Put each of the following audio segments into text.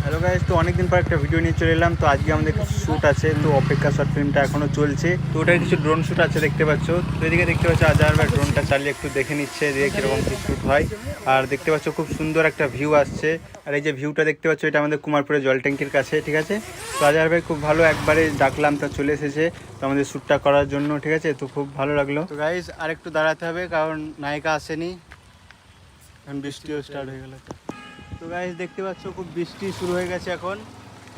Hello guys, তো অনেকদিন পর একটা ভিডিও নিয়ে চলে এলাম। তো আজকে আমাদের কিছু শ্যুট আছে, তো অপেক্ষা শর্ট ফিল্মটা এখনো চলছে। তো ওটার কিছু ড্রোন শ্যুট আছে দেখতে পাচ্ছ। তো এদিকে দেখতে পাচ্ছ আজহার ভাই ড্রোনটা চালিয়ে একটু দেখে নিচ্ছে যে কীরকম কী শ্যুট হয়। আর দেখতে পাচ্ছ খুব সুন্দর একটা ভিউ আসছে। আর এই যে ভিউটা দেখতে পাচ্ছ, এটা আমাদের কুমারপুরের জল ট্যাঙ্কির কাছে, ঠিক আছে। তো আজহার ভাই খুব ভালো, একবারে ডাকলাম তা চলে এসেছে তো আমাদের শ্যুটটা করার জন্য, ঠিক আছে। তো খুব ভালো লাগলো। তো গাইস আর একটু দাঁড়াতে হবে, কারণ নায়িকা আসেনি, এখন বৃষ্টিও স্টার্ট হয়ে গেল। তো গাইস দেখতে পাচ্ছ খুব বৃষ্টি শুরু হয়ে গেছে।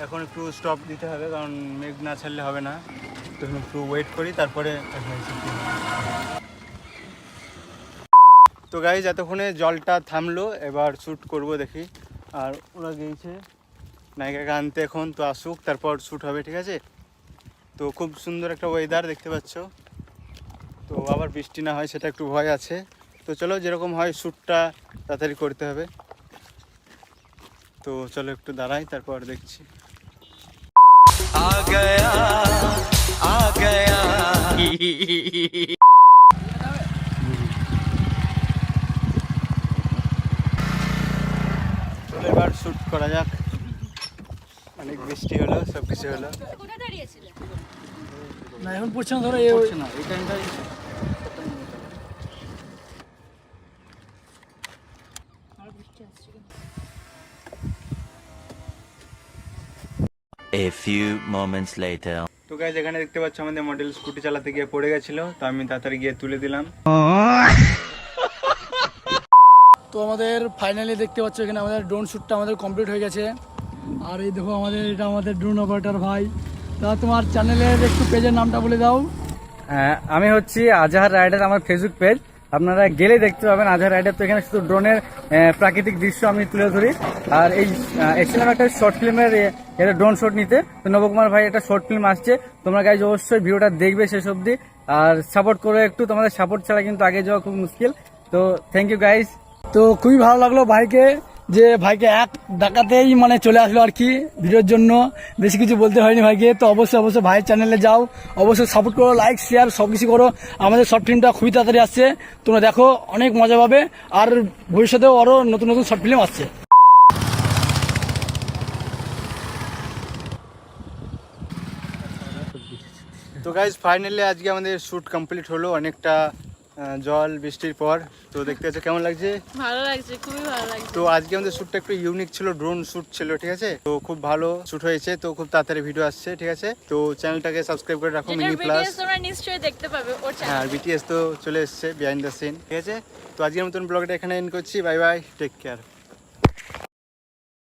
এখন একটু স্টপ দিতে হবে, কারণ মেঘ না ছাড়লে হবে না। তো একটু ওয়েট করি, তারপরে তো গাইস এতক্ষণে জলটা থামলো, এবার শ্যুট করব দেখি। আর ওরা গিয়েছে নায়িকাকে আনতে, এখন তো আসুক তারপর শ্যুট হবে, ঠিক আছে। তো খুব সুন্দর একটা ওয়েদার দেখতে পাচ্ছ। তো আবার বৃষ্টি না হয় সেটা একটু ভয় আছে। তো চলো যেরকম হয় শ্যুটটা তাড়াতাড়ি করতে হবে। তো চলো একটু দাঁড়াই, তারপর দেখছি। आ गया आ गया এবার শুট করা যাক। অনেক বৃষ্টি হলো, সব কিছু হলো না, এখন পড়ছে না। ধরো পড়ছে না এই টাইমটাই। A few moments later. তো গাইস এখানে দেখতে পাচ্ছ আমাদের মডেল স্কুটি চালাতে গিয়ে পড়ে গেছিল, তো আমি তাড়াতাড়ি গিয়ে তুলে দিলাম। তো আমাদের ফাইনালি দেখতে পাচ্ছ এখানে আমাদের ড্রোন শ্যুটটা আমাদের কমপ্লিট হয়ে গেছে। আর এই দেখো এটা আমাদের ড্রোন অপারেটর ভাই। তা তোমার চ্যানেলের একটু পেজের নামটা বলে দাও। হ্যাঁ, আমি হচ্ছি আজহার রাইডার, আমার ফেসবুক পেজ, আপনারা গেলে দেখতে পাবেন আজহার রাইডার। তো এখানে শুধু ড্রোনের প্রাকৃতিক দৃশ্য আমি তুলে ধরি। আর এই এসেছিলাম একটা শর্ট ফিল্মের এটা ড্রোন শট নিতে। তো নবকুমার ভাই একটা শর্ট ফিল্ম আসছে, তোমরা গাইজ অবশ্যই ভিডিওটা দেখবে শেষ অবধি, আর সাপোর্ট করো একটু। তোমাদের সাপোর্ট ছাড়া কিন্তু আগে যাওয়া খুব মুশকিল। তো থ্যাংক ইউ গাইজ। তো খুবই ভালো লাগলো ভাইকে, যে ভাইকে এক ডাকাতেই মানে চলে আসলো আর কি ভিডিওর জন্য। বেশি কিছু বলতে হয়নি ভাইকে। তো অবশ্যই ভাইয়ের চ্যানেলে যাও, অবশ্যই সাপোর্ট করো, লাইক শেয়ার সব কিছু করো। আমাদের শর্ট ফিল্মটা খুবই তাড়াতাড়ি আসছে, তোমরা দেখো, অনেক মজা পাবে। আর ভবিষ্যতেও আরও নতুন নতুন শর্ট ফিল্ম আসছে। তো গাইজ ফাইনালি আজকে আমাদের শ্যুট কমপ্লিট হলো, অনেকটা জল বৃষ্টির পর। তো দেখতে পাচ্ছ কেমন লাগছে? ভালো লাগছে, খুবই ভালো লাগছে। তো আজকে আমাদের শ্যুটটা একটু ইউনিক ছিল, ড্রোন শ্যুট ছিল, ঠিক আছে। তো খুব ভালো শ্যুট হয়েছে, তো খুব তাড়াতাড়ি ভিডিও আসছে, ঠিক আছে। তো চ্যানেলটাকে সাবস্ক্রাইব করে রাখো, মিনি প্লাস। তোমরা নিশ্চয়ই দেখতে পাবে ওর চ্যানেলে। হ্যাঁ, আর বিটিএস তো চলে এসেছে বিহাইন্ড দ্য সিন, ঠিক আছে। তো আজকের মতন ব্লগটা এখানে এন্ড করছি। Bye bye, take care.